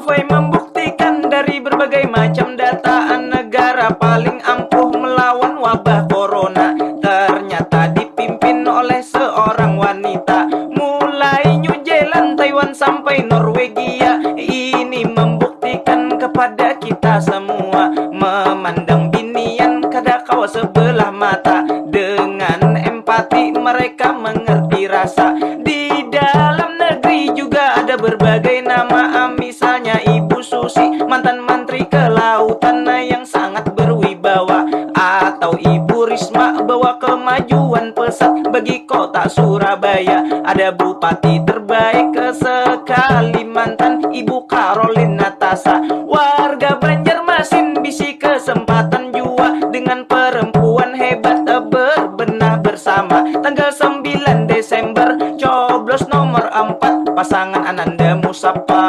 survei membuktikan dari berbagai macam data, negara paling ampuh melawan wabah corona ternyata dipimpin oleh seorang wanita. Mulai New Zealand, Taiwan sampai Norwegia, ini membuktikan kepada kita semua, memandang binian kada kau sebelah mata. Dengan empati mereka mengerti rasa. Di dalam negeri juga ada berbagai nama, misalnya Ibu Susi, mantan Menteri Kelautan yang sangat berwibawa, atau Ibu Risma bawa kemajuan pesat bagi kota Surabaya. Ada bupati terbaik ke Kalimantan, Ibu Caroline Natasa. Warga Banjarmasin bisi kesempatan jua dengan perempuan hebat berbenah bersama. Tanggal 9 Desember coblos nomor 4 pasangan Ananda Musapa